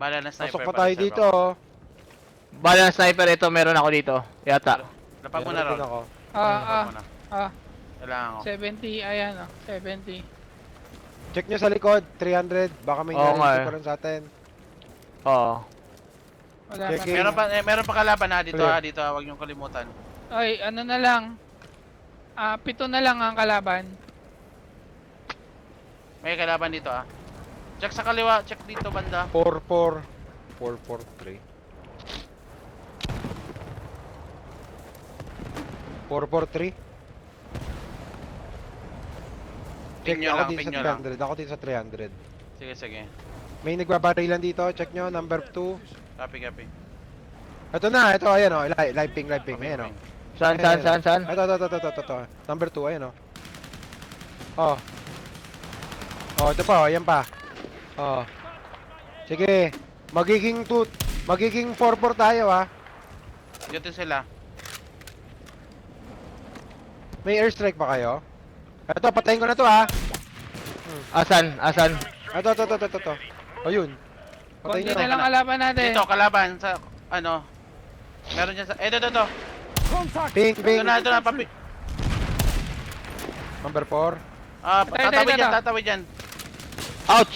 Bala na sniper. Pasok pa tayo dito, oh. Bala ng sniper ito, meron ako dito. Yata. Lapag mo na Meron ron. din ako. Kailangan ko. 70, ayan o, 70. Check nyo sa likod, 300. Baka may Oo nga narinig eh. pa rin sa atin. Oo. Wala Checking. Meron pa kalaban ha dito Clear. ha, dito ha, wag niyong kalimutan. Ay, ano na lang. 7 na lang ang kalaban. May kalaban dito ha. Check sa kaliwa, check dito banda. 4-4. 4-4-3. 4-4-3. Check Ping nyo ako lang, dito ping sa nyo lang. 300. Ako dito sa 300. Sige, sige. May nagbabarilan dito. Check nyo, number 2. Copy, copy. Ito na, ito, ayan o. Live ping, live ping. Copy, Ayan o. copy. Saan, saan, saan, saan? Ito. Number 2, ayan o. Oh. Oh, ito pa, ayan pa. Oh. Sige. Magiging 4-4 tayo ha. Dito sila. May airstrike pa kayo? Ito, patayin ko na to ha. Asan, asan? Ito. Ayun. Patayin Konti nyo na lang kalaban natin. Dito, kalaban sa, ano. Meron dyan sa, ito. Ping. Ito na, papi. Number 4. Tatawid Ito. yan, tatawid yan. Ouch.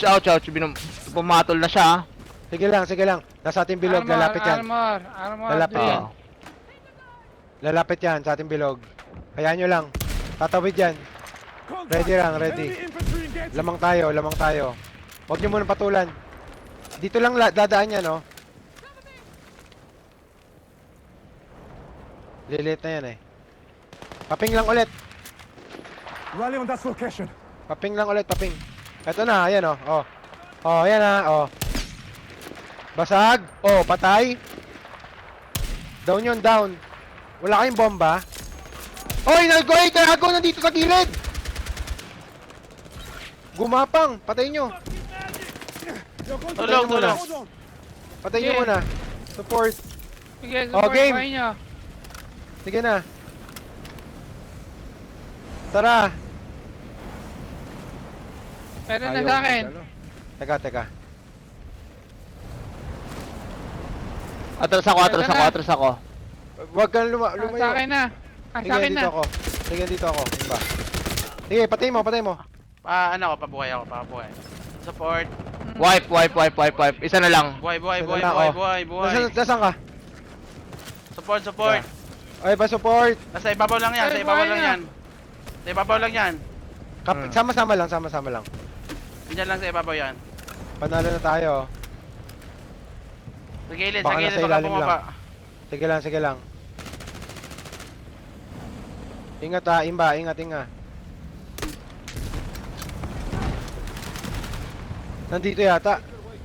Pumatol na siya. Sige lang. Nasa ating bilog, lalapit yan. Armor. Lalapit green. yan. Lalapit yan sa ating bilog. Hayaan nyo lang. Tatawid yan. Ready. Lamang tayo. Huwag nyo muna patulan. Dito lang dadaan yan, no? Lilit na yan eh. Paping lang ulit. Rally on that location. Paping. Eto na, ayan oh. Oh, ayan na, oh. Basag. Oh, patay. Down yun, down. Wala kayong bomba. Oy, nagago nandito sa gilid. Gumapang, patay nyo. Tulog. Patay nyo Okay. muna. Support. Sige, Oh, support game. kayo nyo. Sige na. Tara. Pero na Ayaw sa akin. magdalo. Teka. Atras ako. Huwag kang Sa lumayo. akin na. Sa Sige, akin dito na. ako. Sige, dito ako. Diba? Sige, patay mo. Pabuhay ako. Support. Wipe. Isa na lang. Buhay. Nasaan ka? Support. Ay, ba support? Nasa ibabaw lang yan, Ay, buhay na. Sa ibabaw lang yan. Sama-sama lang. Diyan lang sa ibabaw yan. Panalo na tayo. Sa gilid, Baka nasa baka ilalim bumaba. Sige lang. Ingat ha, Imba. Ingat. Nandito yata.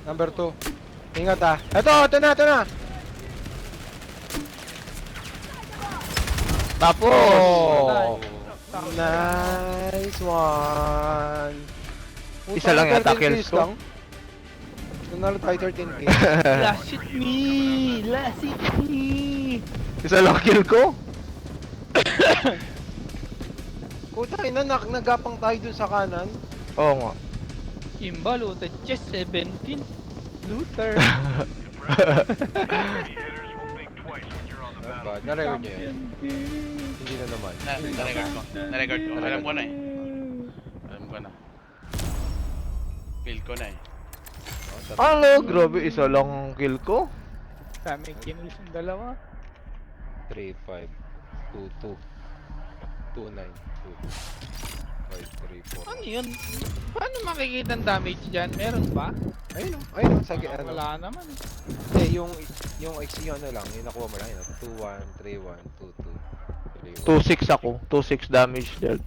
Number 2. Ingat ha. Ito na. Tapos. Nice one. Isa lang yata kills ko. Nanalo tayo 13 kills. Last hit me. Isa lang kill ko. Puta ina, nagapang tayo dun sa kanan. Oo nga. Imba, looted chest, 17. Looter. Na-record nyo yun? Hindi na naman. Na-record ko. Alam ko na. Feel ko na eh. Ano? Grabe, isa lang kill ko. Dami kinulis yung dalawa. 3, 5, 2, 2, 2, 9, 2, 5, 3, 4. Ano yun? Paano makikita ang damage dyan? Meron ba? Ayun o, ayun o, sa ano. Wala naman. Hindi, yung ano lang, yung nakuha mo lang, yun, 2, 1, 3, 1, 2, 2, 3, 1. 2-6 ako. 2-6 damage dealt.